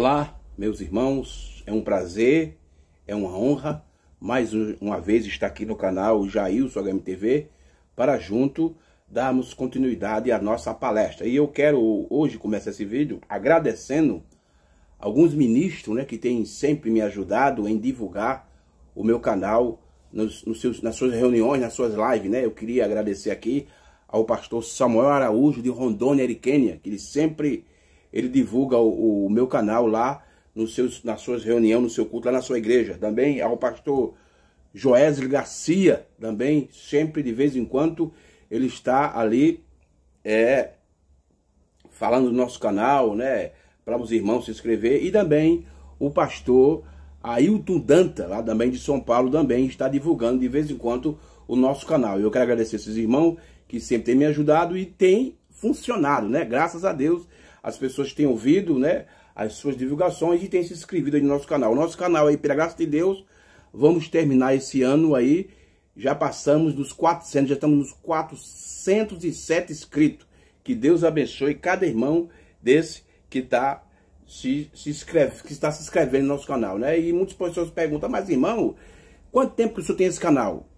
Olá, meus irmãos, é um prazer, é uma honra, mais uma vez estar aqui no canal Jailson HMTV, para junto darmos continuidade à nossa palestra. E eu quero hoje começar esse vídeo agradecendo alguns ministros, que têm sempre me ajudado em divulgar o meu canal nas suas reuniões, nas suas lives, Eu queria agradecer aqui ao pastor Samuel Araújo de Rondônia, Ariquênia, que ele divulga o meu canal lá nas suas reuniões, no seu culto, lá na sua igreja. Também ao pastor Joésley Garcia, também sempre de vez em quando ele está ali falando do nosso canal, para os irmãos se inscrever. E também o pastor Ailton Danta, lá também de São Paulo, também está divulgando de vez em quando o nosso canal. Eu quero agradecer esses irmãos que sempre têm me ajudado e tem funcionado, Graças a Deus, as pessoas têm ouvido, as suas divulgações e têm se inscrito aí no nosso canal. O nosso canal aí, pela graça de Deus, vamos terminar esse ano aí, já passamos dos 400, já estamos nos 407 inscritos. Que Deus abençoe cada irmão desse que está se inscrevendo no nosso canal, E muitas pessoas perguntam, mas irmão, quanto tempo que o senhor tem esse canal?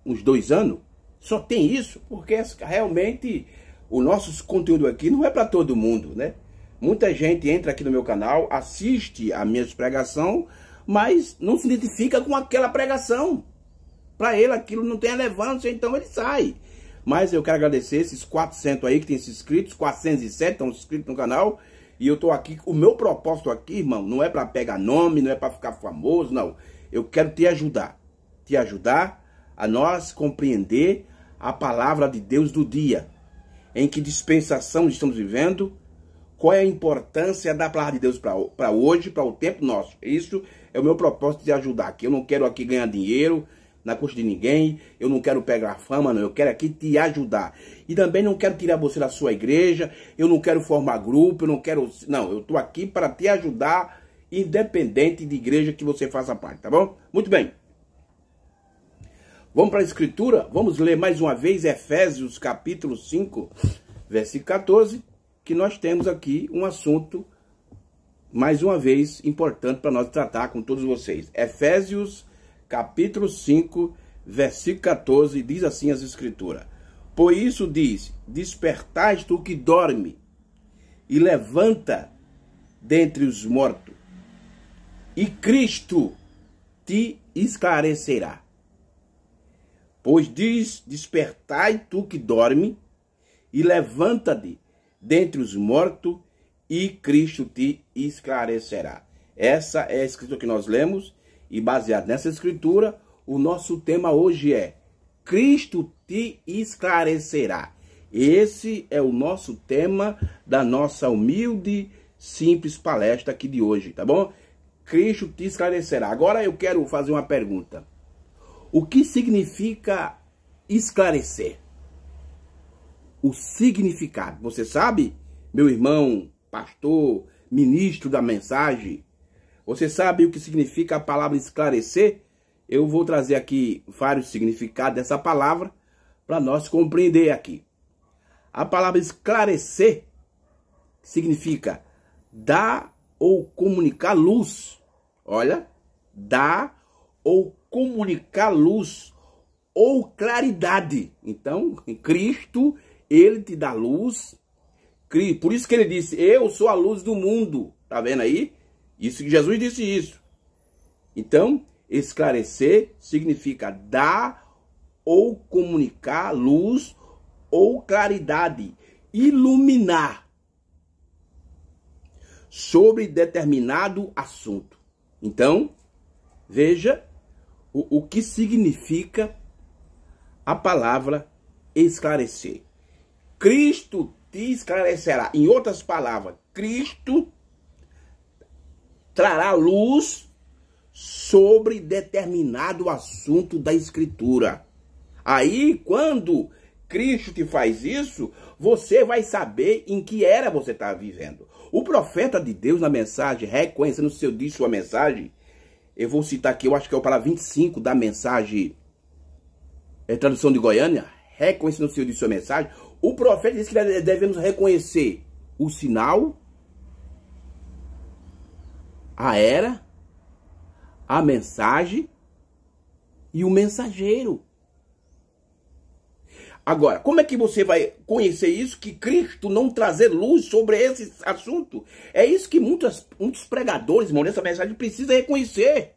Uns 2 anos? Só tem isso? Porque realmente o nosso conteúdo aqui não é para todo mundo, Muita gente entra aqui no meu canal, assiste a minha pregação, mas não se identifica com aquela pregação. Para ele aquilo não tem relevância, então ele sai. Mas eu quero agradecer esses 400 aí que tem se inscritos, 407 estão inscritos no canal. E eu tô aqui, o meu propósito aqui, irmão, não é para pegar nome, não é para ficar famoso, não. Eu quero te ajudar a nós compreender a palavra de Deus do dia. Em que dispensação estamos vivendo, qual é a importância da palavra de Deus para hoje, para o tempo nosso. Isso é o meu propósito de ajudar aqui. Eu não quero aqui ganhar dinheiro na custa de ninguém, eu não quero pegar fama, não. Eu quero aqui te ajudar. E também não quero tirar você da sua igreja, eu não quero formar grupo, eu não quero... Não, eu estou aqui para te ajudar, independente de igreja que você faça parte, tá bom? Muito bem. Vamos para a escritura? Vamos ler mais uma vez Efésios capítulo 5, versículo 14, que nós temos aqui um assunto, mais uma vez, importante para nós tratar com todos vocês. Efésios capítulo 5, versículo 14, diz assim as escrituras. Por isso diz, despertais tu que dorme, e levanta dentre os mortos, e Cristo te esclarecerá. Pois diz, despertai tu que dorme, e levanta-te dentre os mortos, e Cristo te esclarecerá. Essa é a escritura que nós lemos, e baseado nessa escritura, o nosso tema hoje é Cristo te esclarecerá. Esse é o nosso tema da nossa humilde, simples palestra aqui de hoje, tá bom? Cristo te esclarecerá. Agora eu quero fazer uma pergunta. O que significa esclarecer? O significado. Você sabe, meu irmão, pastor, ministro da mensagem? Você sabe o que significa a palavra esclarecer? Eu vou trazer aqui vários significados dessa palavra para nós compreender aqui. A palavra esclarecer significa dar ou comunicar luz. Olha, dar ou comunicar luz ou claridade. Então, em Cristo, ele te dá luz. Por isso que ele disse, eu sou a luz do mundo. Tá vendo aí? Isso que Jesus disse isso. Então, esclarecer significa dar ou comunicar luz ou claridade. Iluminar sobre determinado assunto. Então, veja o que significa a palavra esclarecer. Cristo te esclarecerá. Em outras palavras, Cristo trará luz sobre determinado assunto da Escritura. Aí, quando Cristo te faz isso, você vai saber em que era você está vivendo. O profeta de Deus na mensagem, reconhecendo o seu diz sua mensagem, eu vou citar aqui, eu acho que é o palavra 25 da mensagem, tradução de Goiânia, reconhecendo o seu diz sua mensagem, o profeta diz que devemos reconhecer o sinal, a era, a mensagem e o mensageiro. Agora, como é que você vai conhecer isso? Que Cristo não trazer luz sobre esse assunto? É isso que muitos pregadores, irmão, nessa mensagem precisam reconhecer.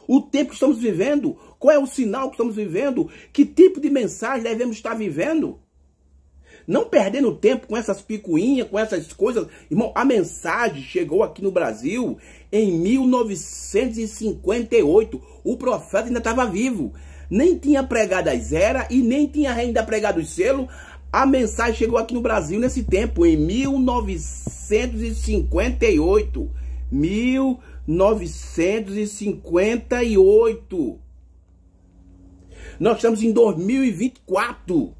O tempo que estamos vivendo, qual é o sinal que estamos vivendo? Que tipo de mensagem devemos estar vivendo? Não perdendo tempo com essas picuinhas, com essas coisas. Irmão, a mensagem chegou aqui no Brasil em 1958. O profeta ainda estava vivo. Nem tinha pregado as eras e nem tinha ainda pregado os selos. A mensagem chegou aqui no Brasil nesse tempo, em 1958. 1958. Nós estamos em 2024.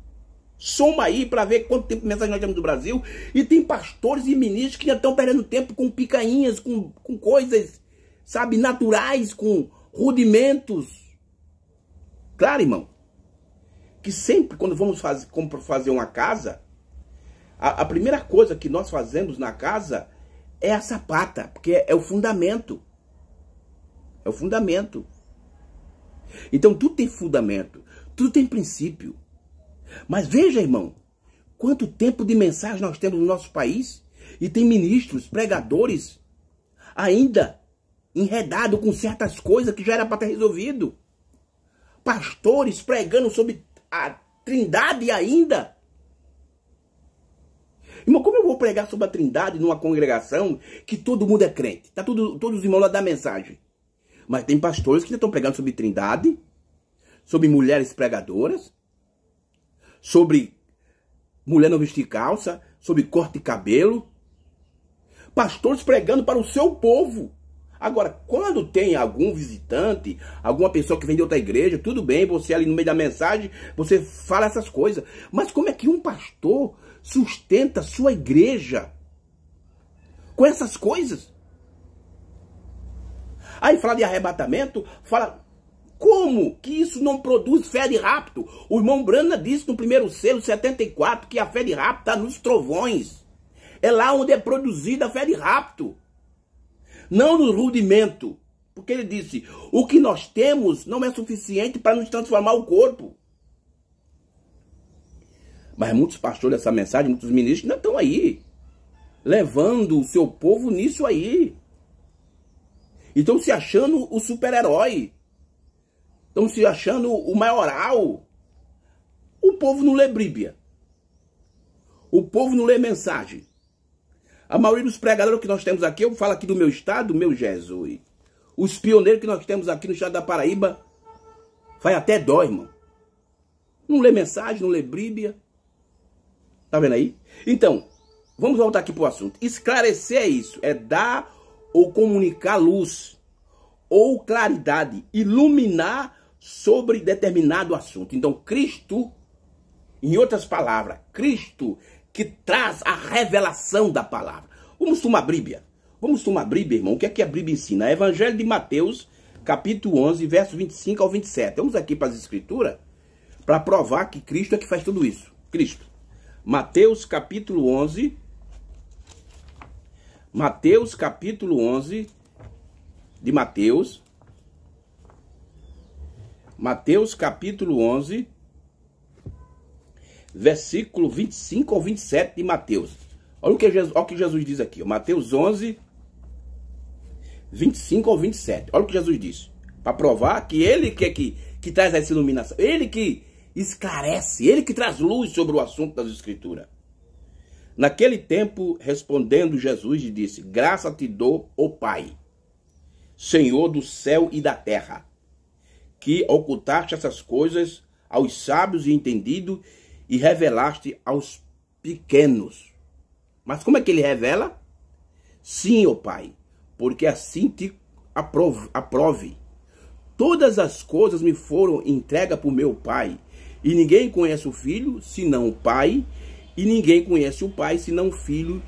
Soma aí para ver quanto tempo de mensagem nós temos do Brasil. E tem pastores e ministros que já estão perdendo tempo com picainhas, com coisas, sabe, naturais, com rudimentos. Claro, irmão, que sempre quando vamos fazer uma casa, a primeira coisa que nós fazemos na casa é a sapata, porque é o fundamento. É o fundamento. Então tudo tem fundamento, tudo tem princípio. Mas veja, irmão, quanto tempo de mensagem nós temos no nosso país e tem ministros, pregadores, ainda enredado com certas coisas que já era para ter resolvido. Pastores pregando sobre a Trindade ainda. Irmão, como eu vou pregar sobre a Trindade numa congregação que todo mundo é crente? Tá todos os irmãos lá da mensagem. Mas tem pastores que ainda estão pregando sobre Trindade, sobre mulheres pregadoras, sobre mulher não vestir calça, sobre corte de cabelo. Pastores pregando para o seu povo. Agora, quando tem algum visitante, alguma pessoa que vem de outra igreja, tudo bem, você ali no meio da mensagem, você fala essas coisas. Mas como é que um pastor sustenta sua igreja com essas coisas? Aí fala de arrebatamento, fala... Como que isso não produz fé de rapto? O irmão Brana disse no primeiro selo, 74, que a fé de rapto está nos trovões. É lá onde é produzida a fé de rapto. Não no rudimento. Porque ele disse, o que nós temos não é suficiente para nos transformar o corpo. Mas muitos pastores dessa mensagem, muitos ministros não estão aí, levando o seu povo nisso aí. E estão se achando o super-herói. Estão se achando o maioral. O povo não lê Bíblia. O povo não lê mensagem. A maioria dos pregadores que nós temos aqui, eu falo aqui do meu estado, meu Jesus. Os pioneiros que nós temos aqui no estado da Paraíba, faz até dó, irmão. Não lê mensagem, não lê Bíblia. Tá vendo aí? Então, vamos voltar aqui para o assunto. Esclarecer é isso, é dar ou comunicar luz ou claridade, iluminar sobre determinado assunto. Então, Cristo, em outras palavras, Cristo que traz a revelação da palavra. Vamos tomar a Bíblia. Vamos tomar a Bíblia, irmão. O que é que a Bíblia ensina? Evangelho de Mateus, capítulo 11, versos 25 ao 27. Vamos aqui para as Escrituras para provar que Cristo é que faz tudo isso. Cristo. Mateus, capítulo 11. Mateus, capítulo 11 de Mateus. Mateus, capítulo 11, versículo 25 ao 27 de Mateus. Olha o que Jesus diz aqui. Mateus 11, 25 ao 27. Olha o que Jesus diz. Para provar que ele que traz essa iluminação. Ele que esclarece. Ele que traz luz sobre o assunto das Escrituras. Naquele tempo, respondendo Jesus, lhe disse: graça te dou, ó Pai, Senhor do céu e da terra, que ocultaste essas coisas aos sábios e entendidos e revelaste aos pequenos. Mas como é que ele revela? Sim, ó Pai, porque assim te aprove. Todas as coisas me foram entregues por meu Pai, e ninguém conhece o Filho, senão o Pai, e ninguém conhece o Pai, senão o Filho,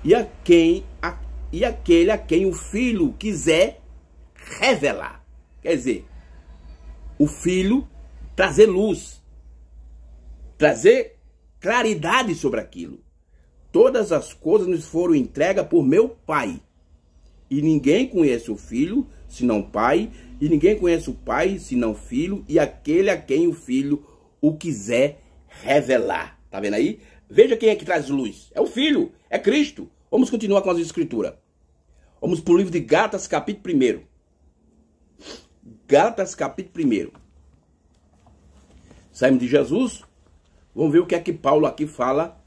e aquele a quem o Filho quiser revelar. Quer dizer, o Filho trazer luz, trazer claridade sobre aquilo. Todas as coisas nos foram entregues por meu Pai. E ninguém conhece o Filho, senão o Pai. E ninguém conhece o Pai, senão o Filho. E aquele a quem o Filho o quiser revelar. Tá vendo aí? Veja quem é que traz luz. É o Filho, é Cristo. Vamos continuar com as escrituras. Vamos para o livro de Gálatas, capítulo 1. Gálatas, capítulo 1. Saímos de Jesus. Vamos ver o que é que Paulo aqui fala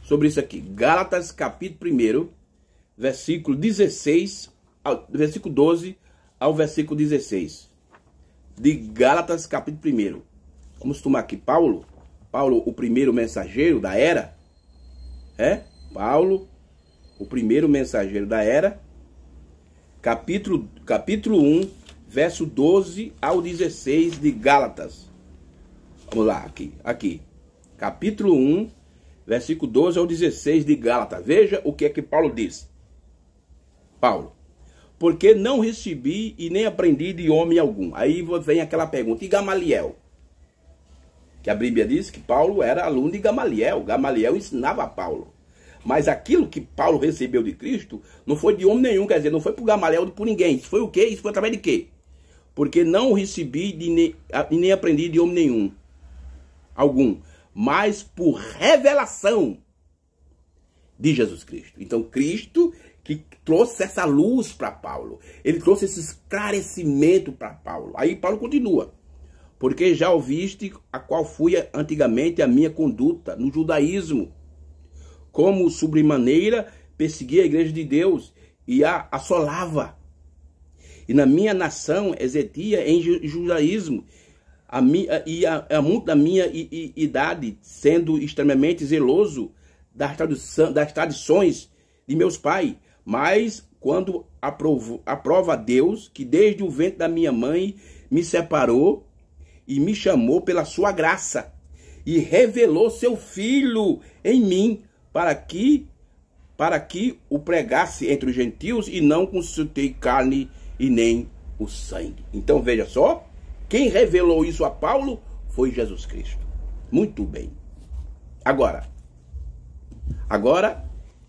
sobre isso aqui. Gálatas, capítulo 1, versículo 16, versículo 12 ao versículo 16. De Gálatas, capítulo 1. Vamos tomar aqui Paulo, o primeiro mensageiro da era. Paulo, o primeiro mensageiro da era. Capítulo 1, verso 12 ao 16 de Gálatas. Vamos lá, aqui. Capítulo 1, versículo 12 ao 16 de Gálatas. Veja o que é que Paulo diz. Paulo: porque não recebi e nem aprendi de homem algum. Aí vem aquela pergunta: e Gamaliel? Que a Bíblia diz que Paulo era aluno de Gamaliel. Gamaliel ensinava a Paulo. Mas aquilo que Paulo recebeu de Cristo não foi de homem nenhum, quer dizer, não foi por Gamaliel, por ninguém. Isso foi o quê? Isso foi através de quê? Porque não recebi e nem aprendi de homem algum, mas por revelação de Jesus Cristo. Então Cristo que trouxe essa luz para Paulo. Ele trouxe esse esclarecimento para Paulo. Aí Paulo continua: porque já ouviste a qual fui antigamente a minha conduta no judaísmo, como sobremaneira perseguia a igreja de Deus e a assolava. E na minha nação exercia em judaísmo muito da minha idade, sendo extremamente zeloso das tradições de meus pais. Mas quando aprova a Deus, que desde o ventre da minha mãe me separou e me chamou pela sua graça e revelou seu Filho em mim, para que o pregasse entre os gentios, e não consultei carne e nem o sangue. Então veja só, quem revelou isso a Paulo foi Jesus Cristo. Muito bem. Agora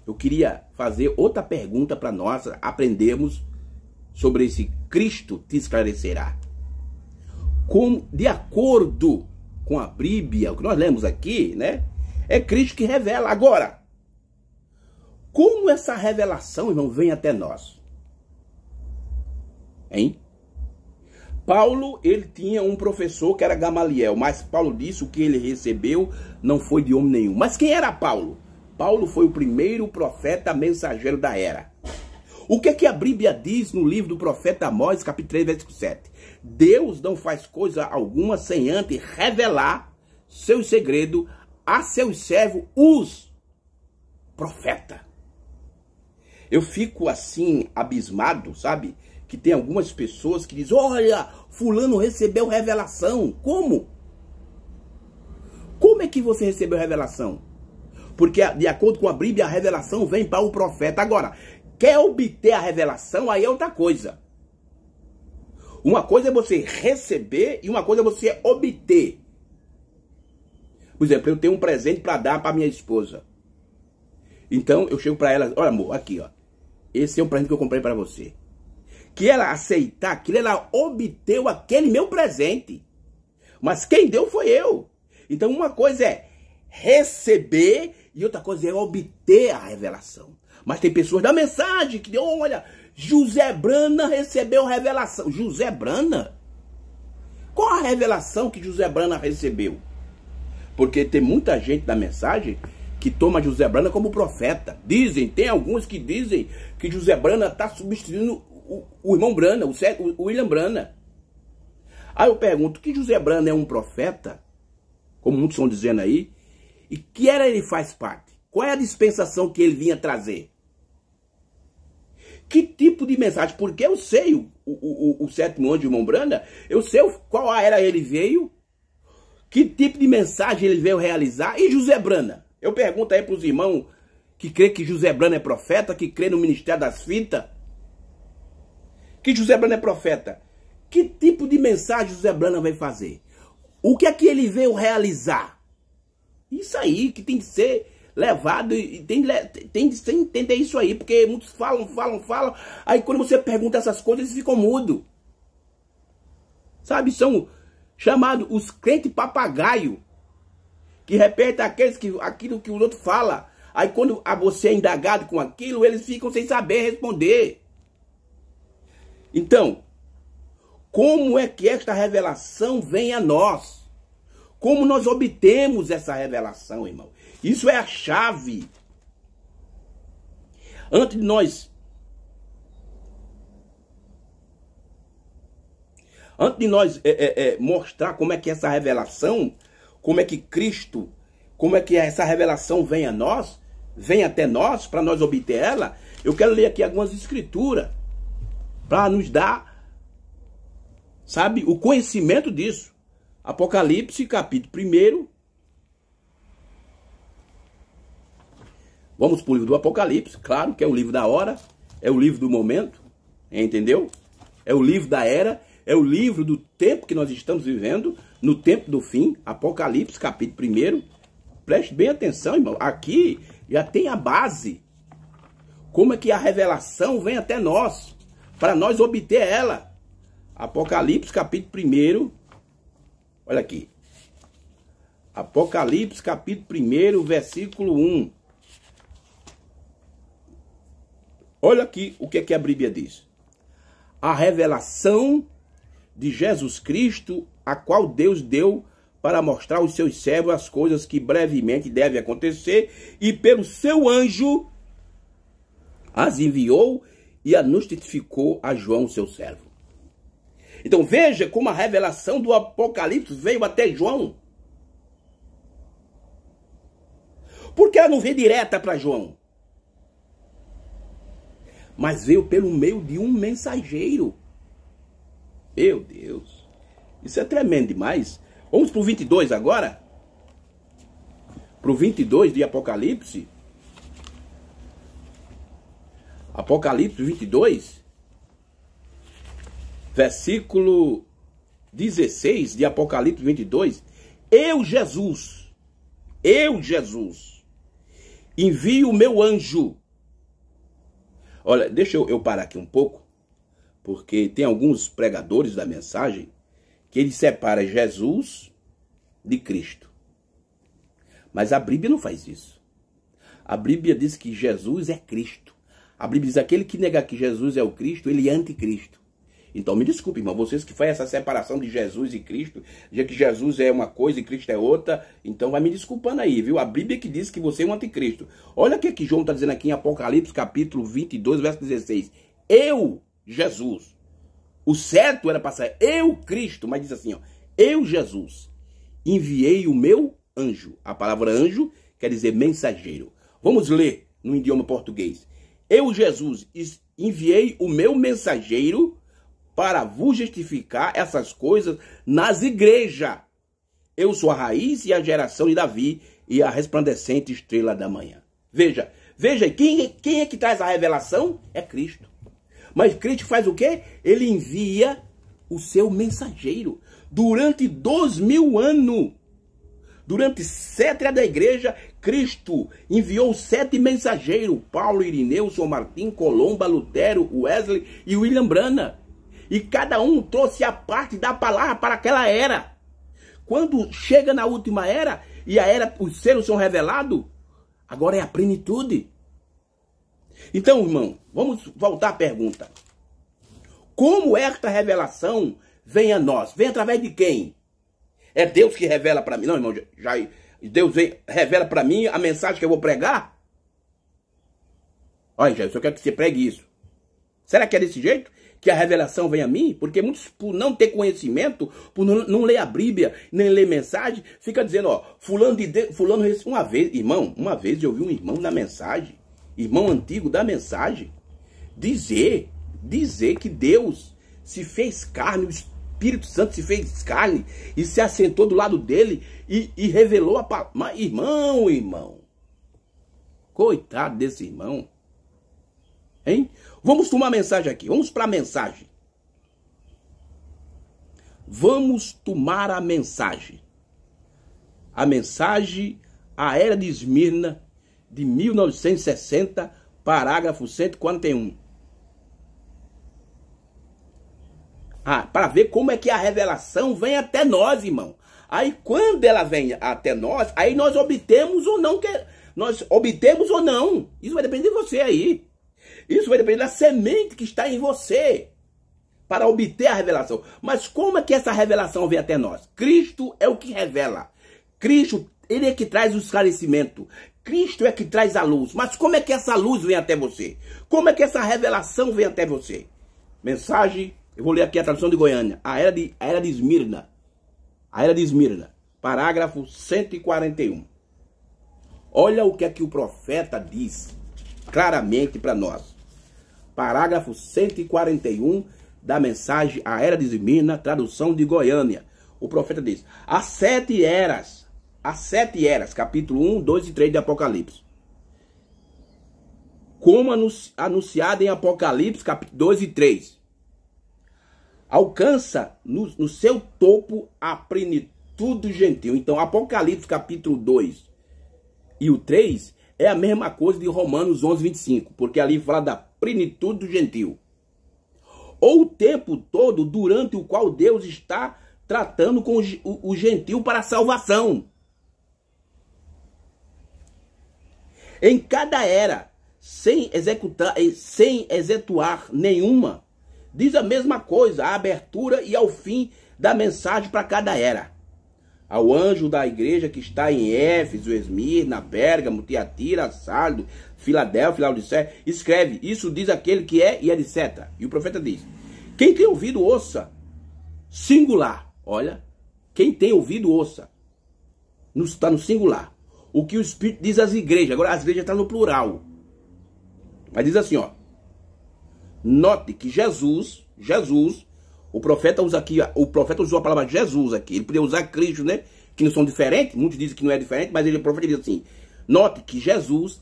eu queria fazer outra pergunta para nós aprendermos sobre esse Cristo te esclarecerá. De acordo com a Bíblia, o que nós lemos aqui, né? É Cristo que revela. Agora, como essa revelação, irmão, vem até nós? Hein? Paulo, ele tinha um professor que era Gamaliel, mas Paulo disse o que ele recebeu não foi de homem nenhum. Mas quem era Paulo? Paulo foi o primeiro profeta mensageiro da era. O que é que a Bíblia diz no livro do profeta Amós, capítulo 3, versículo 7? Deus não faz coisa alguma sem antes revelar seus segredos a seus servos, os profetas. Eu fico assim, abismado, sabe? Que tem algumas pessoas que dizem: olha, fulano recebeu revelação. Como? Como é que você recebeu revelação? Porque, de acordo com a Bíblia, a revelação vem para o profeta. Agora, quer obter a revelação, aí é outra coisa. Uma coisa é você receber e uma coisa é você obter. Por exemplo, eu tenho um presente para dar para minha esposa. Então, eu chego para ela: olha, amor, aqui, ó. Esse é o presente que eu comprei para você. Que ela aceitar aquilo, ela obteve aquele meu presente. Mas quem deu foi eu. Então, uma coisa é receber e outra coisa é obter a revelação. Mas tem pessoas da mensagem que deu: olha, José Brana recebeu revelação. José Brana? Qual a revelação que José Brana recebeu? Porque tem muita gente da mensagem que toma José Brana como profeta. Tem alguns que dizem que José Brana está substituindo o irmão Brana, o William Brana. Aí eu pergunto: que José Brana é um profeta, como muitos estão dizendo aí, e que era ele faz parte? Qual é a dispensação que ele vinha trazer? Que tipo de mensagem? Porque eu sei o sétimo anjo de irmão Brana, eu sei qual era ele veio, que tipo de mensagem ele veio realizar. E José Brana? Eu pergunto aí para os irmãos que crê que José Brana é profeta, que crê no ministério das fitas, que José Brana é profeta. Que tipo de mensagem José Brana vai fazer? O que é que ele veio realizar? Isso aí que tem que ser levado e tem de entender isso aí, porque muitos falam, aí quando você pergunta essas coisas, eles ficam mudos. Sabe, são chamados os crentes papagaio, que repetem aquilo que o outro fala. Aí quando você é indagado com aquilo, eles ficam sem saber responder. Então, como é que esta revelação vem a nós? Como nós obtemos essa revelação, irmão? Isso é a chave. Antes de nós mostrar como é que essa revelação, como é que Cristo, como é que essa revelação vem a nós, vem até nós, para nós obter ela, eu quero ler aqui algumas escrituras, para nos dar, sabe, o conhecimento disso. Apocalipse, capítulo 1. Vamos para o livro do Apocalipse, claro que é o livro da hora, é o livro do momento, entendeu? É o livro da era, é o livro do tempo que nós estamos vivendo, no tempo do fim. Apocalipse, capítulo 1. Preste bem atenção, irmão. Aqui já tem a base. Como é que a revelação vem até nós, para nós obter ela. Apocalipse, capítulo 1. Olha aqui. Apocalipse, capítulo 1, versículo 1. Olha aqui o que a Bíblia diz. A revelação de Jesus Cristo, a qual Deus deu para mostrar aos seus servos as coisas que brevemente devem acontecer, e pelo seu anjo as enviou e as notificou a João, seu servo. Então veja como a revelação do Apocalipse veio até João. Por que ela não veio direta para João? Mas veio pelo meio de um mensageiro. Meu Deus, isso é tremendo demais. Vamos para o 22 agora? Para o 22 de Apocalipse. Apocalipse 22, versículo 16 de Apocalipse 22. Eu, Jesus, envio o meu anjo. Olha, deixa eu parar aqui um pouco, porque tem alguns pregadores da mensagem que eles separam Jesus de Cristo. Mas a Bíblia não faz isso. A Bíblia diz que Jesus é Cristo. A Bíblia diz: aquele que negar que Jesus é o Cristo, ele é anticristo. Então me desculpe, irmão, vocês que fazem essa separação de Jesus e Cristo, já que Jesus é uma coisa e Cristo é outra, então vai me desculpando aí, viu? A Bíblia que diz que você é um anticristo. Olha o que João está dizendo aqui em Apocalipse, capítulo 22, verso 16. Eu, Jesus. O certo era passar eu, Cristo, mas diz assim, ó: eu, Jesus, enviei o meu anjo. A palavra anjo quer dizer mensageiro. Vamos ler no idioma português. Eu, Jesus, enviei o meu mensageiro para vos justificar essas coisas nas igrejas. Eu sou a raiz e a geração de Davi e a resplandecente estrela da manhã. Veja, quem é que traz a revelação? É Cristo. Mas Cristo faz o quê? Ele envia o seu mensageiro. Durante 2000 anos, durante 7 anos da igreja, Cristo enviou 7 mensageiros: Paulo, Irineu, São Martim, Colomba, Lutero, Wesley e William Branham. E cada um trouxe a parte da palavra para aquela era. Quando chega na última era, e a era, os seres são revelados, agora é a plenitude. Então, irmão, vamos voltar à pergunta. Como esta revelação vem a nós? Vem através de quem? É Deus que revela para mim? Não, irmão, Deus revela para mim a mensagem que eu vou pregar? Olha, Jesus, eu quero que você pregue isso. Será que é desse jeito que a revelação vem a mim? Porque muitos, por não ter conhecimento, por não ler a Bíblia, nem ler mensagem, fica dizendo, ó, fulano uma vez, irmão, uma vez eu vi um irmão na mensagem, irmão antigo da mensagem, dizer que Deus se fez carne, o Espírito Santo se fez carne e se assentou do lado dele e revelou a palavra. Irmão, coitado desse irmão, hein? Vamos tomar a mensagem aqui. Vamos para a mensagem. Vamos tomar a mensagem. A mensagem, a era de Esmirna, de 1960, parágrafo 141. Para ver como é que a revelação vem até nós, irmão. Aí quando ela vem até nós, aí nós obtemos ou não. Nós obtemos ou não. Isso vai depender de você aí. Isso vai depender da semente que está em você para obter a revelação. Mas como é que essa revelação vem até nós? Cristo é o que revela. Cristo, ele é que traz o esclarecimento. Cristo é que traz a luz. Mas como é que essa luz vem até você? Como é que essa revelação vem até você? Mensagem, eu vou ler aqui a tradução de Goiânia. A era de Esmirna. A era de Esmirna. Parágrafo 141. Olha o que é que o profeta diz claramente para nós. Parágrafo 141 da mensagem A Era de Esmirna, tradução de Goiânia. O profeta diz: as sete eras, capítulo 1, 2 e 3 de Apocalipse. Como anunciado em Apocalipse, capítulo 2 e 3. Alcança no seu topo a plenitude do gentil. Então, Apocalipse, capítulo 2 e o 3 é a mesma coisa de Romanos 11, 25. Porque ali fala da plenitude do gentil. Ou o tempo todo durante o qual Deus está tratando com o gentil para a salvação. Em cada era, sem exetuar nenhuma, diz a mesma coisa, a abertura e ao fim da mensagem para cada era. Ao anjo da igreja que está em Éfeso, Esmirna, Pérgamo, Tiatira, Sardo, Filadélfia, Laodiceia, escreve: isso diz aquele que é e etc. E o profeta diz: quem tem ouvido, ouça. Singular. Olha, quem tem ouvido, ouça. Está no singular. O que o Espírito diz às igrejas. Agora, as igrejas estão no plural. Mas diz assim, ó. Note que Jesus, o profeta usa aqui, o profeta usou a palavra Jesus aqui. Ele podia usar Cristo, né? Que não são diferentes. Muitos dizem que não é diferente, mas o profeta diz assim: note que Jesus,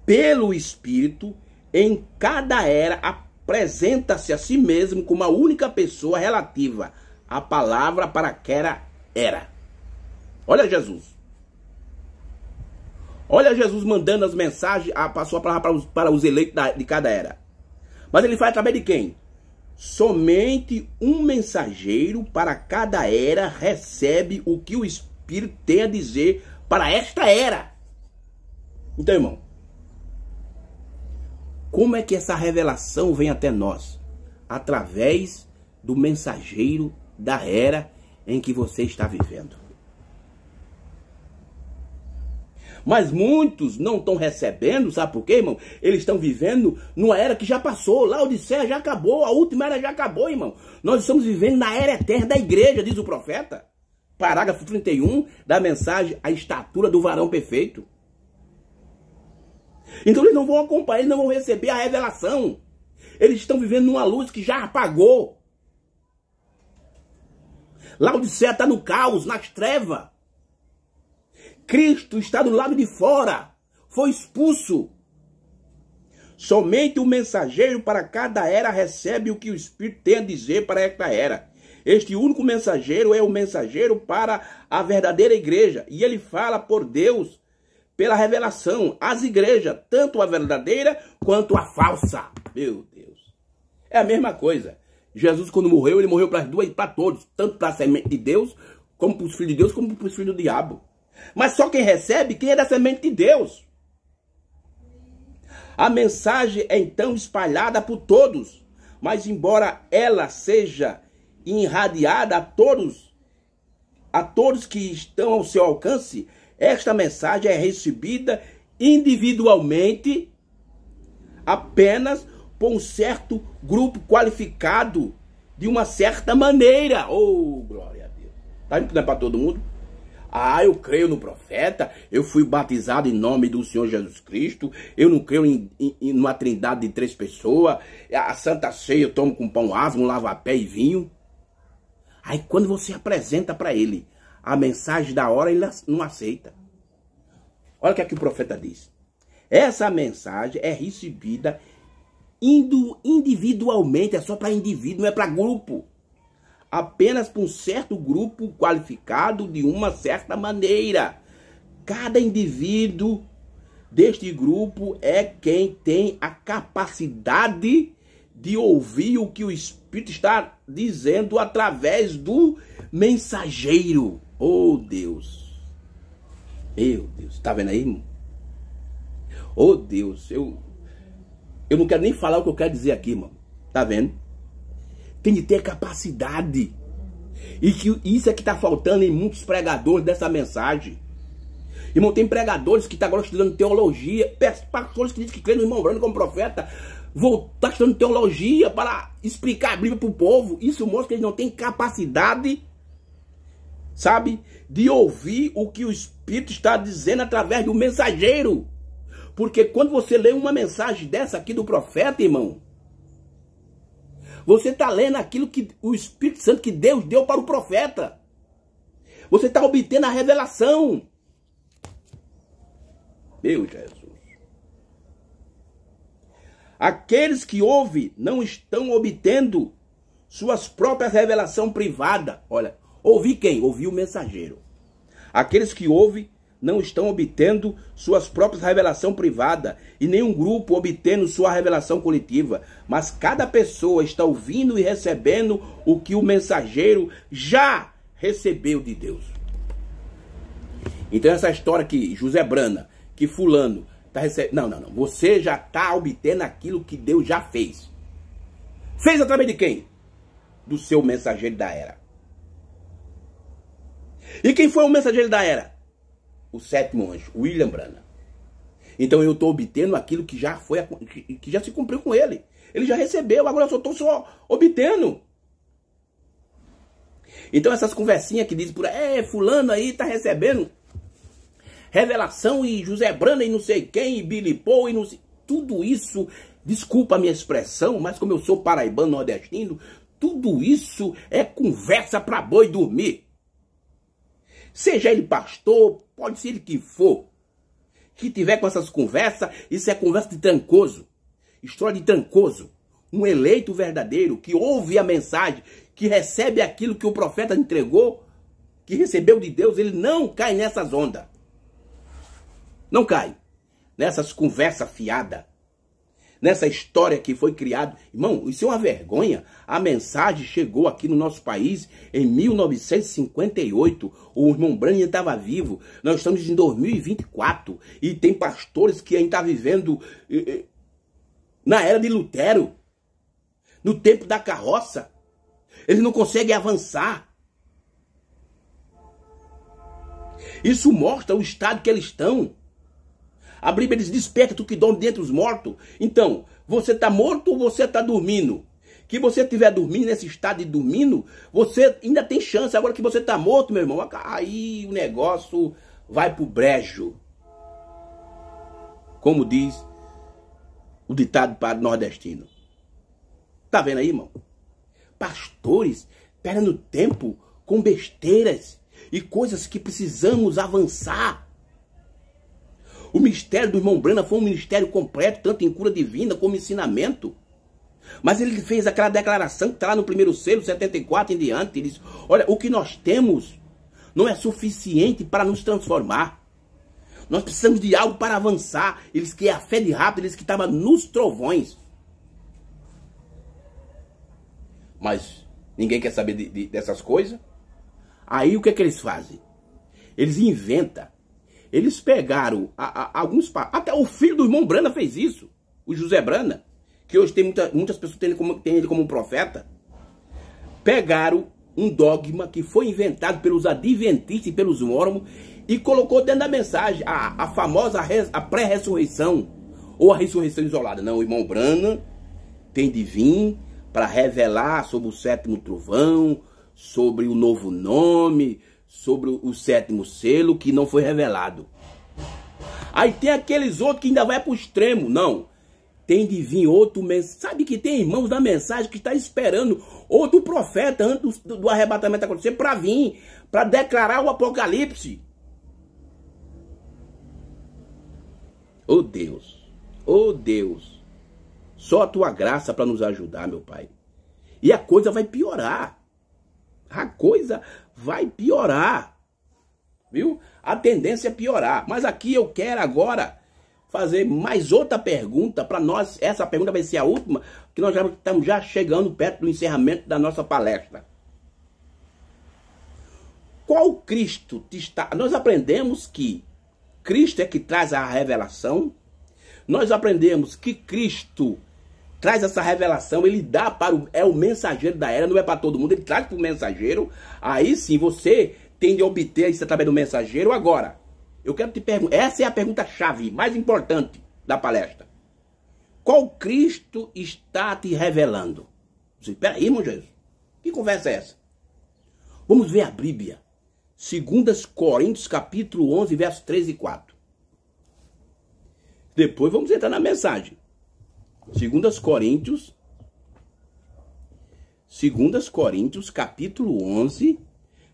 pelo Espírito, em cada era, apresenta-se a si mesmo como a única pessoa relativa à palavra para aquela era. Olha Jesus. Olha Jesus mandando as mensagens, passou a palavra para os eleitos de cada era. Mas ele faz através de quem? Somente um mensageiro para cada era recebe o que o Espírito tem a dizer para esta era. Então, irmão, como é que essa revelação vem até nós? Através do mensageiro da era em que você está vivendo. Mas muitos não estão recebendo, sabe por quê, irmão? Eles estão vivendo numa era que já passou. Laodiceia já acabou, a última era já acabou, irmão. Nós estamos vivendo na era eterna da igreja, diz o profeta. Parágrafo 31 da mensagem A Estatura do Varão Perfeito. Então eles não vão acompanhar, eles não vão receber a revelação. Eles estão vivendo numa luz que já apagou. Laodiceia está no caos, nas trevas. Cristo está do lado de fora, foi expulso. Somente o mensageiro para cada era recebe o que o Espírito tem a dizer para esta era. Este único mensageiro é o mensageiro para a verdadeira igreja. E ele fala por Deus, pela revelação, às igrejas, tanto a verdadeira quanto a falsa. Meu Deus. É a mesma coisa. Jesus, quando morreu, ele morreu para as duas, para todos. Tanto para a semente de Deus, como para os filhos de Deus, como para os filhos do diabo. Mas só quem recebe, quem é da semente de Deus. A mensagem é então espalhada por todos. Mas embora ela seja irradiada a todos que estão ao seu alcance, esta mensagem é recebida individualmente apenas por um certo grupo qualificado de uma certa maneira. Oh, glória a Deus. Tá indo para todo mundo? Ah, eu creio no profeta, eu fui batizado em nome do Senhor Jesus Cristo, eu não creio em uma trindade de 3 pessoas, a Santa Ceia eu tomo com pão asmo, lava-pé e vinho. Aí quando você apresenta para ele a mensagem da hora, ele não aceita. Olha o que é que o profeta diz. Essa mensagem é recebida individualmente, é só para indivíduo, não é para grupo. Apenas por um certo grupo qualificado de uma certa maneira. Cada indivíduo deste grupo é quem tem a capacidade de ouvir o que o Espírito está dizendo através do mensageiro. Oh, Deus. Meu Deus. Tá vendo aí, irmão? Oh, Deus. Eu não quero nem falar o que eu quero dizer aqui, irmão. Tá vendo? Tem de ter capacidade. E que isso é que está faltando em muitos pregadores dessa mensagem. Irmão, tem pregadores que estão agora estudando teologia, pastores que dizem que creem no irmão Branham como profeta, tá estudando teologia para explicar a Bíblia para o povo. Isso mostra que eles não têm capacidade, sabe, de ouvir o que o Espírito está dizendo através do mensageiro. Porque quando você lê uma mensagem dessa aqui do profeta, irmão, você está lendo aquilo que o Espírito Santo que Deus deu para o profeta. Você está obtendo a revelação. Meu Jesus. Aqueles que ouvem não estão obtendo suas próprias revelações privadas. Olha, ouvir quem? Ouvir o mensageiro. Aqueles que ouvem não estão obtendo suas próprias revelações privadas e nenhum grupo obtendo sua revelação coletiva. Mas cada pessoa está ouvindo e recebendo o que o mensageiro já recebeu de Deus. Então essa história que José Brana, que fulano está recebendo... Não. Você já está obtendo aquilo que Deus já fez. Fez através de quem? Do seu mensageiro da era. E quem foi o mensageiro da era? O sétimo anjo, William Branham. Então eu estou obtendo aquilo que já foi, que já se cumpriu com ele. Ele já recebeu, agora eu só estou obtendo. Então essas conversinhas que dizem por aí, fulano aí está recebendo revelação e José Branham e não sei quem, e Billy Paul e não sei... Tudo isso, desculpa a minha expressão, mas como eu sou paraibano nordestino, tudo isso é conversa para boi dormir. Seja ele pastor, pode ser ele que for, que tiver com essas conversas, isso é conversa de trancoso, história de trancoso. Um eleito verdadeiro que ouve a mensagem, que recebe aquilo que o profeta entregou, que recebeu de Deus, ele não cai nessas ondas. Não cai nessas conversas fiadas, nessa história que foi criada. Irmão, isso é uma vergonha. A mensagem chegou aqui no nosso país em 1958. O irmão Branham estava vivo. Nós estamos em 2024. E tem pastores que ainda estão vivendo na era de Lutero. No tempo da carroça. Eles não conseguem avançar. Isso mostra o estado que eles estão. A Bíblia diz, desperta tu que dorme dentre os mortos. Então, você está morto ou você está dormindo? Que você estiver dormindo, nesse estado de dormindo, você ainda tem chance. Agora que você está morto, meu irmão, aí o negócio vai pro brejo. Como diz o ditado para nordestino. Tá vendo aí, irmão? Pastores perdendo tempo com besteiras e coisas que precisamos avançar. O ministério do irmão Branham foi um ministério completo, tanto em cura divina como em ensinamento. Mas ele fez aquela declaração que está lá no primeiro selo, 74 em diante. Ele diz, olha, o que nós temos não é suficiente para nos transformar. Nós precisamos de algo para avançar. Eles que é a fé de rápido, eles que estavam nos trovões. Mas ninguém quer saber dessas coisas. Aí o que é que eles fazem? Eles inventam. Eles pegaram alguns... Até o filho do irmão Branham fez isso. O José Branham. Que hoje tem muitas pessoas que têm ele como um profeta. Pegaram um dogma que foi inventado pelos adventistas e pelos mormons. E colocou dentro da mensagem a famosa a pré-ressurreição. Ou a ressurreição isolada. Não, o irmão Branham tem de vir para revelar sobre o sétimo trovão. Sobre o novo nome, sobre o sétimo selo que não foi revelado. Aí tem aqueles outros que ainda vai para o extremo. Não, tem de vir outro mensagem. Sabe que tem irmãos da mensagem que está esperando outro profeta antes do arrebatamento acontecer para vir, para declarar o apocalipse. Oh Deus, oh Deus, só a tua graça para nos ajudar, meu Pai. E a coisa vai piorar. A coisa vai piorar, viu? A tendência é piorar. Mas aqui eu quero agora fazer mais outra pergunta para nós. Essa pergunta vai ser a última, que nós já estamos chegando perto do encerramento da nossa palestra. Qual Cristo está... Nós aprendemos que Cristo é que traz a revelação. Nós aprendemos que Cristo traz essa revelação, ele dá para o mensageiro da era, não é para todo mundo, ele traz para o mensageiro. Aí sim, você tem de obter isso através do mensageiro. Agora, eu quero te perguntar, essa é a pergunta-chave mais importante da palestra. Qual Cristo está te revelando? Espera aí, irmão Jesus, que conversa é essa? Vamos ver a Bíblia. 2 Coríntios, capítulo 11, versos 3 e 4. Depois vamos entrar na mensagem. 2 Coríntios, capítulo 11,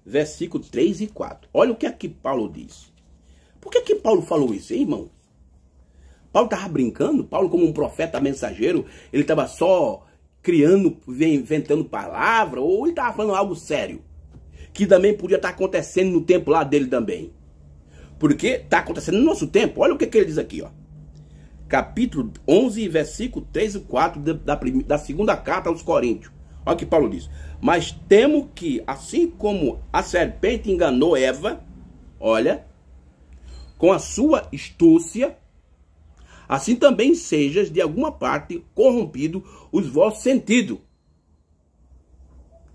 versículo 3 e 4. Olha o que aqui Paulo diz. Por que Paulo falou isso, hein, irmão? Paulo estava brincando? Paulo, como um profeta mensageiro, ele estava só criando, inventando palavra? Ou ele estava falando algo sério? Que também podia estar acontecendo no tempo lá dele também. Porque está acontecendo no nosso tempo. Olha o que ele diz aqui, ó. Capítulo 11, versículo 3 e 4 da segunda carta aos Coríntios. Olha o que Paulo diz. Mas temo que, assim como a serpente enganou Eva, olha, com a sua astúcia, assim também sejas de alguma parte corrompido os vossos sentidos.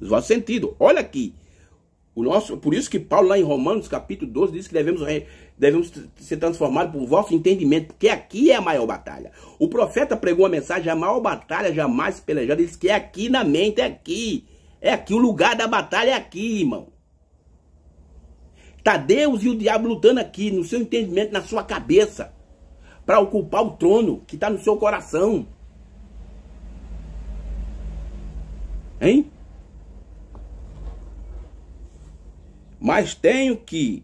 Os vossos sentidos. Olha aqui. Por isso que Paulo lá em Romanos capítulo 12 diz que devemos ser transformados por vosso entendimento, porque aqui é a maior batalha. O profeta pregou a mensagem, a maior batalha jamais pelejada. Ele disse que é aqui na mente, é aqui. É aqui, o lugar da batalha é aqui, irmão. Está Deus e o diabo lutando aqui, no seu entendimento, na sua cabeça, para ocupar o trono que está no seu coração. Hein? Mas temo que,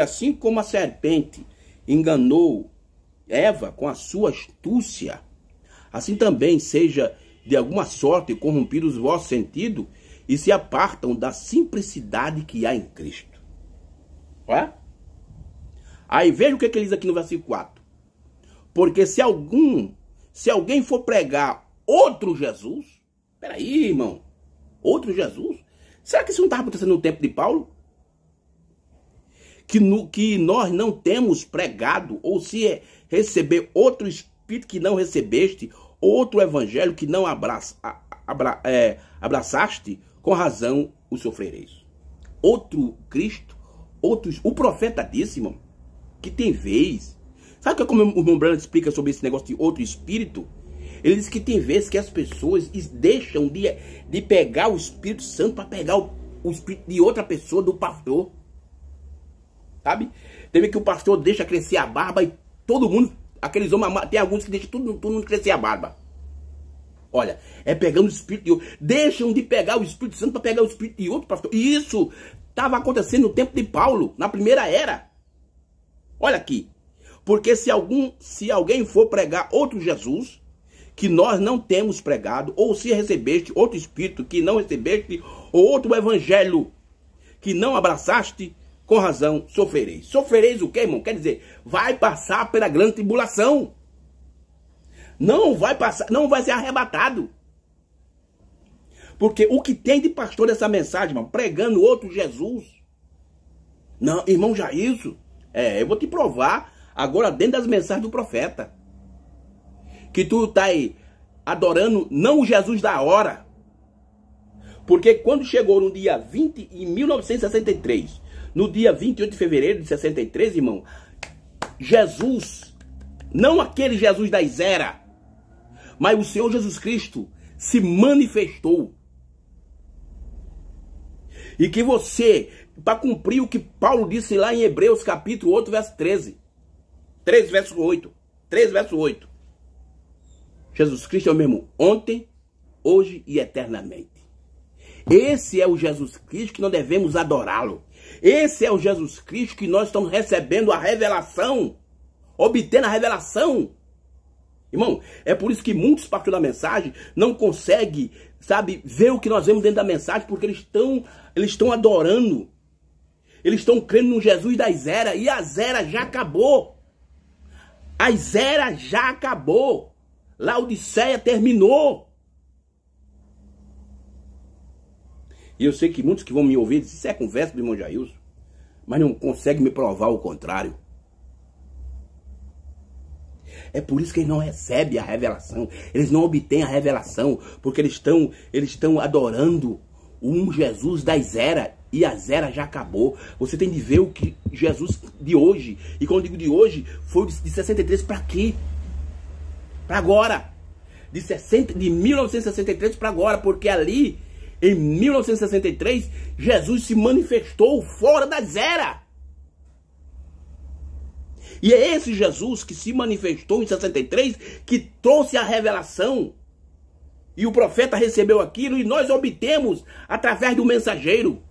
assim como a serpente enganou Eva com a sua astúcia, assim também seja de alguma sorte corrompidos os vossos sentidos e se apartam da simplicidade que há em Cristo. Ué? Aí veja o que ele diz aqui no versículo 4. Porque se alguém for pregar outro Jesus, peraí, irmão, outro Jesus? Será que isso não estava acontecendo no tempo de Paulo? Que nós não temos pregado, ou se receber outro Espírito que não recebeste, outro Evangelho que não abraçaste, com razão o sofrereis. Outro Cristo, o profeta disse, irmão, que tem vez. Sabe como o irmão Branham explica sobre esse negócio de outro Espírito? Ele diz que tem vezes que as pessoas deixam de pegar o Espírito Santo para pegar o Espírito de outra pessoa, do pastor. Sabe? Tem vezes que o pastor deixa crescer a barba e todo mundo, aqueles homens, tem alguns que deixam todo mundo crescer a barba. Olha, é pegando o Espírito de outro. Deixam de pegar o Espírito Santo para pegar o Espírito de outro pastor. E isso estava acontecendo no tempo de Paulo, na primeira era. Olha aqui. Porque se alguém for pregar outro Jesus, que nós não temos pregado, ou se recebeste outro Espírito que não recebeste, ou outro Evangelho que não abraçaste, com razão sofrereis. Sofrereis o quê, irmão? Quer dizer, vai passar pela grande tribulação. Não vai passar, não vai ser arrebatado. Porque o que tem de pastor dessa mensagem, irmão, pregando outro Jesus. Não, irmão Jailson, eu vou te provar agora dentro das mensagens do profeta. Que tu tá aí adorando não o Jesus da hora. Porque quando chegou no dia 20, em 1963, no dia 28 de fevereiro de 63, irmão, Jesus, não aquele Jesus das eras, mas o Senhor Jesus Cristo se manifestou. E que você, para cumprir o que Paulo disse lá em Hebreus capítulo 8, verso 13. 13, verso 8. 13, verso 8. Jesus Cristo é o mesmo ontem, hoje e eternamente. Esse é o Jesus Cristo que nós devemos adorá-lo. Esse é o Jesus Cristo que nós estamos recebendo a revelação, obtendo a revelação. Irmão, é por isso que muitos pastores da mensagem não conseguem, sabe, ver o que nós vemos dentro da mensagem, porque eles estão adorando. Eles estão crendo no Jesus das eras, e as eras já acabou. As eras já acabou. Laodiceia terminou. E eu sei que muitos que vão me ouvir dizem, isso é conversa do irmão Jailson, mas não consegue me provar o contrário. É por isso que eles não recebem a revelação. Eles não obtêm a revelação, porque eles estão adorando um Jesus das eras, e as eras já acabou. Você tem de ver o que Jesus de hoje, e quando eu digo de hoje, foi de 63 para aqui, para agora, de 1963 para agora, porque ali, em 1963, Jesus se manifestou fora das eras. E é esse Jesus que se manifestou em 63 que trouxe a revelação. E o profeta recebeu aquilo e nós obtemos através do mensageiro.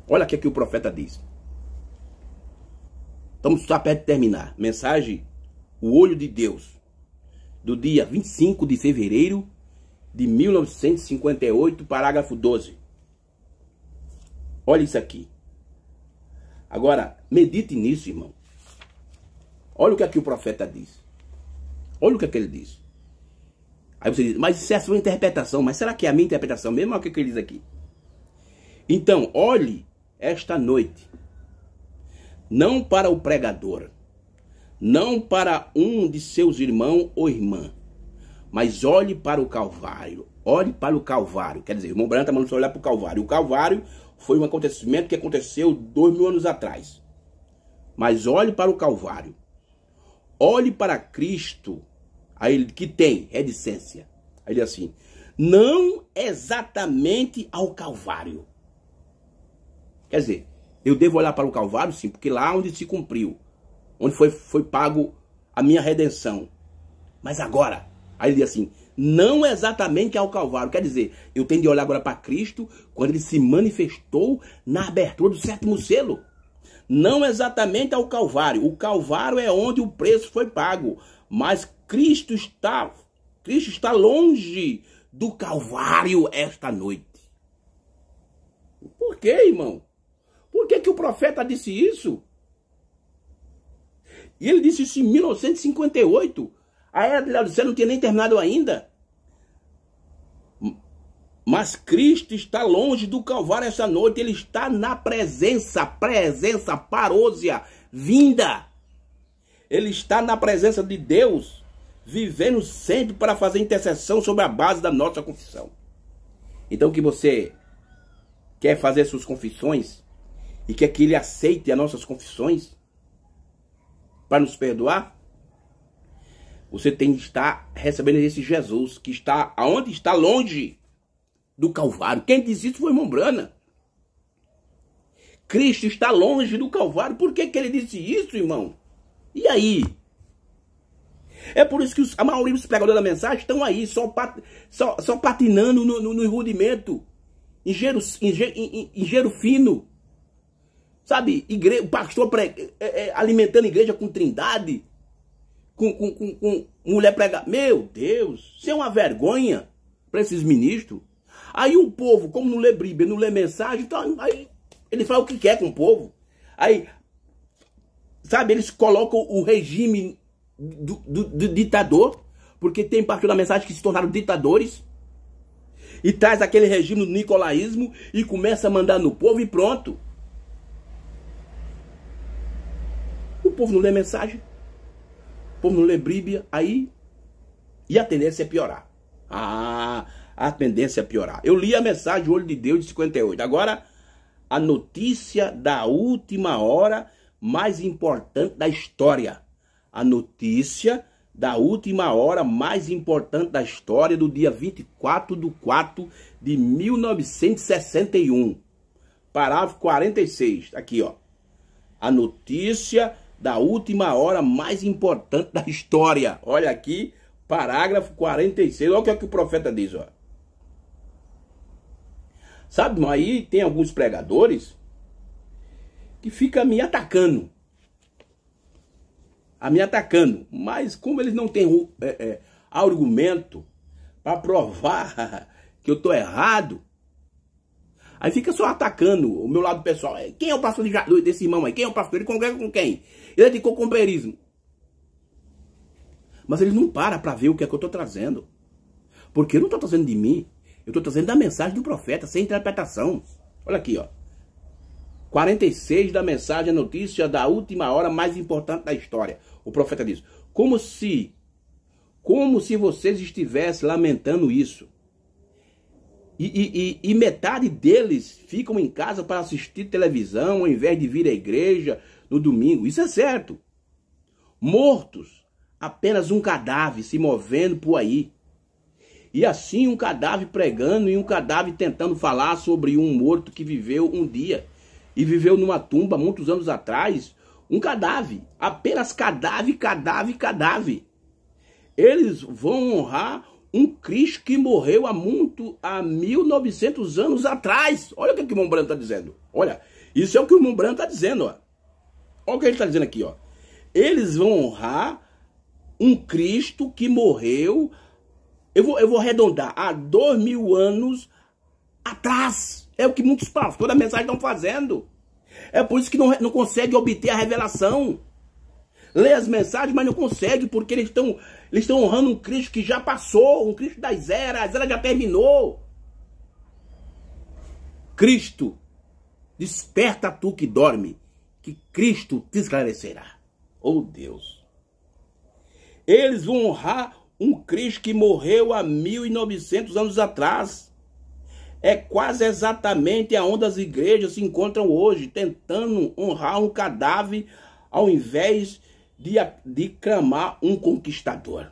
Olha o que o profeta diz. Estamos só perto de terminar. Mensagem, o olho de Deus, do dia 25 de fevereiro de 1958, parágrafo 12. Olha isso aqui. Agora, medite nisso, irmão. Olha o que aqui o profeta diz. Olha o que ele diz. Aí você diz, mas isso é a sua interpretação. Mas será que é a minha interpretação mesmo? Olha o que ele diz aqui. Então, olhe esta noite, não para o pregador, não para um de seus irmãos ou irmã, mas olhe para o Calvário. Olhe para o Calvário. Quer dizer, o irmão Branham está mandando você olhar para o Calvário. O Calvário foi um acontecimento que aconteceu 2000 anos atrás. Mas olhe para o Calvário. Olhe para Cristo, aí ele que tem reticência. Aí ele diz assim, não exatamente ao Calvário. Quer dizer, eu devo olhar para o Calvário, sim, porque lá onde se cumpriu, onde foi pago a minha redenção. Mas agora, aí ele diz assim, não exatamente ao Calvário. Quer dizer, eu tenho de olhar agora para Cristo quando ele se manifestou na abertura do sétimo selo. Não exatamente ao Calvário. O Calvário é onde o preço foi pago. Mas Cristo está longe do Calvário esta noite. Por quê, irmão? Por que o profeta disse isso? E ele disse isso em 1958. A era de Laodiceia não tinha nem terminado ainda. Mas Cristo está longe do Calvário essa noite. Ele está na presença parousia, vinda. Ele está na presença de Deus, vivendo sempre para fazer intercessão sobre a base da nossa confissão. Então que você quer fazer suas confissões e quer que ele aceite as nossas confissões para nos perdoar, você tem de estar recebendo esse Jesus que está aonde está longe do Calvário. Quem disse isso foi o irmão Branham. Cristo está longe do Calvário. Por que ele disse isso, irmão? E aí? É por isso que a maioria dos pregadores da mensagem estão aí, só patinando no rudimento, em gero fino. Sabe, o pastor alimentando a igreja com trindade, com mulher pregar. Meu Deus, isso é uma vergonha para esses ministros. Aí o povo, como não lê Bíblia, não lê mensagem, então aí ele faz o que quer com o povo. Aí, sabe, eles colocam o regime do ditador, porque tem pastor da mensagem que se tornaram ditadores, e traz aquele regime do nicolaísmo e começa a mandar no povo e pronto. O povo não lê mensagem, o povo não lê Bíblia, aí, e a tendência é piorar. A tendência é piorar. Eu li a mensagem O Olho de Deus de 58. Agora, a notícia da última hora mais importante da história. A notícia da última hora mais importante da história do dia 24/4 de 1961. Parágrafo 46. Aqui, ó. A notícia da última hora mais importante da história. Olha aqui, parágrafo 46. Olha o que o profeta diz, ó. Sabe, aí tem alguns pregadores que ficam me atacando. Mas como eles não têm argumento para provar que eu estou errado, Aí fica só atacando o meu lado pessoal. Quem é o pastor desse irmão aí? Quem é o pastor? Ele congrega com quem? Ele é de companheirismo. Mas ele não para ver o que é que eu estou trazendo. Porque eu não estou trazendo de mim. Eu estou trazendo da mensagem do profeta, sem interpretação. Olha aqui, ó. 46 da mensagem, a notícia da última hora mais importante da história. O profeta diz, como se vocês estivessem lamentando isso. E metade deles ficam em casa para assistir televisão, ao invés de vir à igreja no domingo. Isso é certo. Mortos, apenas um cadáver se movendo por aí. E assim um cadáver pregando e um cadáver tentando falar sobre um morto que viveu um dia. E viveu numa tumba muitos anos atrás. Um cadáver. Apenas cadáver, cadáver, cadáver. Eles vão honrar um Cristo que morreu há 1900 anos atrás. Olha o que o irmão Branco está dizendo. Olha, isso é o que o irmão Branco está dizendo. Ó. Olha o que ele está dizendo aqui. Ó. Eles vão honrar um Cristo que morreu, eu vou arredondar, há 2000 anos atrás. É o que muitos pastores da mensagem estão fazendo. É por isso que não consegue obter a revelação. Lê as mensagens, mas não consegue, porque eles estão honrando um Cristo que já passou, um Cristo das eras, as eras já terminou. Cristo, desperta tu que dorme, que Cristo te esclarecerá. Oh Deus. Eles vão honrar um Cristo que morreu há 1900 anos atrás. É quase exatamente aonde as igrejas se encontram hoje, tentando honrar um cadáver ao invés de clamar um conquistador.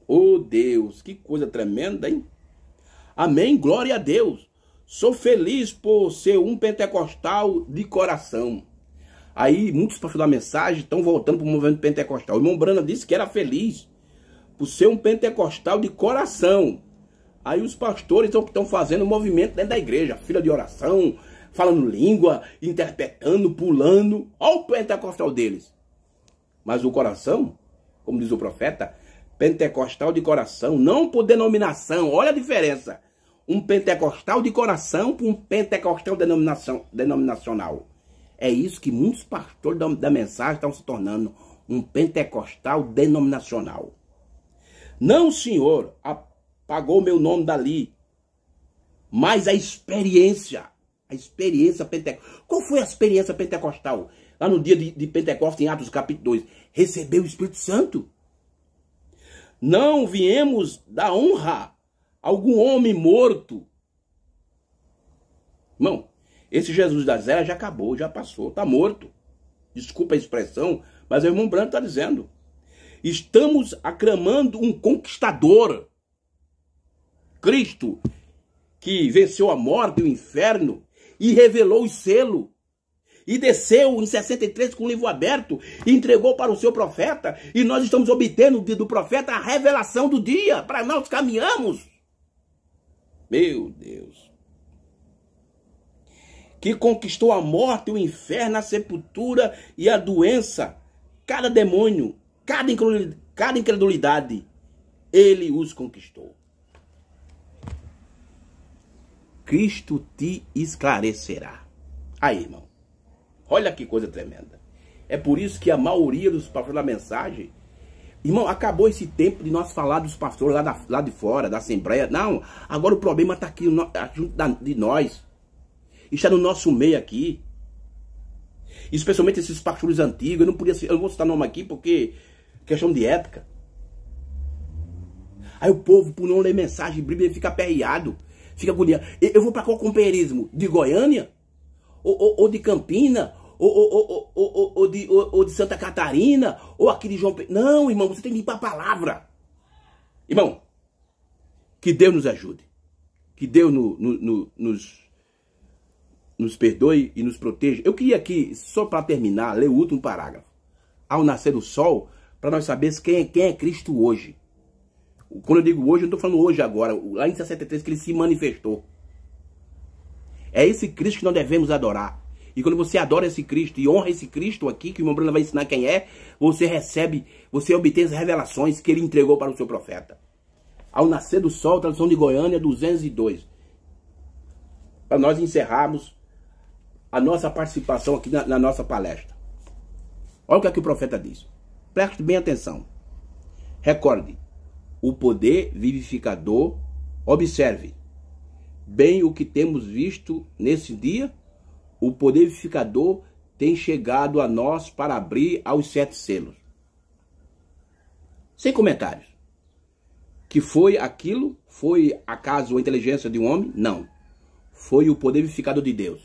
Oh Deus, que coisa tremenda, hein? Amém, glória a Deus. Sou feliz por ser um pentecostal de coração. Aí muitos pastores da mensagem estão voltando para o movimento pentecostal. O irmão Brana disse que era feliz por ser um pentecostal de coração. Aí os pastores estão fazendo movimento dentro da igreja, fila de oração, falando língua, interpretando, pulando. Olha o pentecostal deles. Mas o coração, como diz o profeta, pentecostal de coração, não por denominação. Olha a diferença. Um pentecostal de coração para um pentecostal denominacional. É isso que muitos pastores da mensagem estão se tornando. Um pentecostal denominacional. Não, senhor, apagou meu nome dali. Mas a experiência pentecostal. Qual foi a experiência pentecostal? Lá no dia de Pentecostes, em Atos capítulo 2. Recebeu o Espírito Santo. Não viemos dar honra a algum homem morto. Irmão, esse Jesus das eras já acabou, já passou, está morto. Desculpa a expressão, mas o irmão Branco está dizendo. Estamos aclamando um conquistador. Cristo, que venceu a morte e o inferno e revelou o selo. E desceu em 63 com o livro aberto e entregou para o seu profeta. E nós estamos obtendo do profeta a revelação do dia. Para nós caminhamos. Meu Deus. Que conquistou a morte, o inferno, a sepultura e a doença. Cada demônio, cada incredulidade, ele os conquistou. Cristo te esclarecerá. Aí, irmão. Olha que coisa tremenda. É por isso que a maioria dos pastores da mensagem... Irmão, acabou esse tempo de nós falar dos pastores lá de fora, da Assembleia. Não, agora o problema está aqui junto de nós. Está no nosso meio aqui. Especialmente esses pastores antigos. Eu não vou citar nome aqui porque... questão de ética. Aí o povo, por não ler mensagem bíblica, fica aperreado. Fica agoniado. Eu vou para qual companheirismo? De Goiânia? Ou de Campina? Ou de Santa Catarina? Ou aqui de João Pedro? Não, irmão, você tem que ir para a palavra. Irmão, que Deus nos ajude. Que Deus nos perdoe e nos proteja. Eu queria aqui, só para terminar, ler o último parágrafo. Ao nascer do sol, para nós sabermos quem é Cristo hoje. Quando eu digo hoje, eu não estou falando hoje agora. Lá em 63 que ele se manifestou. É esse Cristo que nós devemos adorar. E quando você adora esse Cristo e honra esse Cristo aqui, que o irmão Bruno vai ensinar quem é, você obtém as revelações que ele entregou para o seu profeta. Ao nascer do sol, tradução de Goiânia 202. para nós encerrarmos a nossa participação aqui na nossa palestra. Olha o que é que o profeta diz. Preste bem atenção. Recorde, o poder vivificador, observe bem o que temos visto nesse dia. O poder vivificador tem chegado a nós para abrir aos 7 selos. Sem comentários. Que foi aquilo? Foi acaso a inteligência de um homem? Não. Foi o poder vivificador de Deus.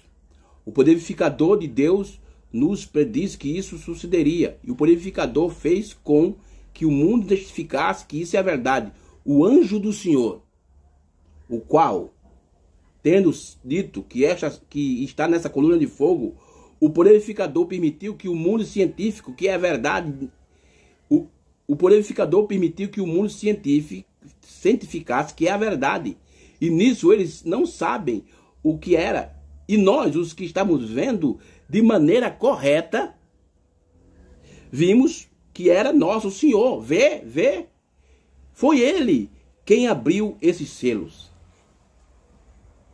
O poder vivificador de Deus nos prediz que isso sucederia. E o poder vivificador fez com que o mundo testificasse que isso é a verdade. O anjo do Senhor, o qual, tendo dito que está nessa coluna de fogo, o poder vivificador permitiu que o mundo científico, que é a verdade, o poder vivificador permitiu que o mundo cientificasse que é a verdade. E nisso eles não sabem o que era. E nós, os que estamos vendo de maneira correta, vimos que era nosso Senhor. Vê. Foi Ele quem abriu esses selos.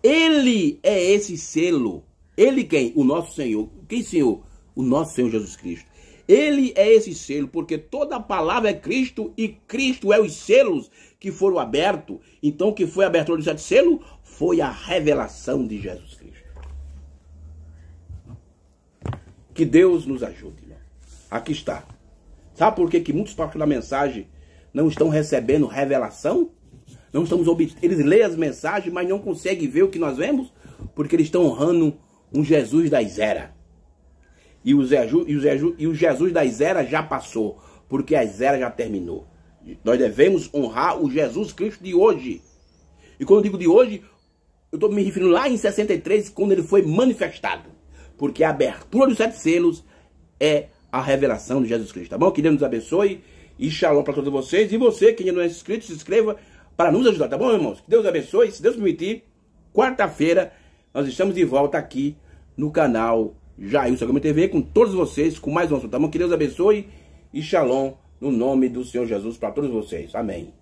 Ele é esse selo. Ele quem? O nosso Senhor. Quem Senhor? O nosso Senhor Jesus Cristo. Ele é esse selo, porque toda a palavra é Cristo e Cristo é os selos que foram abertos. Então, o que foi a abertura dos 7 selos foi a revelação de Jesus Cristo. Que Deus nos ajude, irmão. Aqui está. Sabe por que muitos pastores da mensagem não estão recebendo revelação? Não estamos eles leem as mensagens, mas não conseguem ver o que nós vemos? Porque eles estão honrando um Jesus das eras. E o Jesus das eras já passou, porque as eras já terminou. Nós devemos honrar o Jesus Cristo de hoje. E quando eu digo de hoje, eu estou me referindo lá em 63, quando ele foi manifestado. Porque a abertura dos 7 selos é a revelação de Jesus Cristo, tá bom? Que Deus nos abençoe e shalom para todos vocês. E você que ainda não é inscrito, se inscreva para nos ajudar, tá bom, irmãos? Que Deus abençoe. Se Deus permitir, quarta-feira nós estamos de volta aqui no canal Jailson Gomes TV com todos vocês, com mais um assunto, tá bom? Que Deus abençoe e shalom no nome do Senhor Jesus para todos vocês. Amém.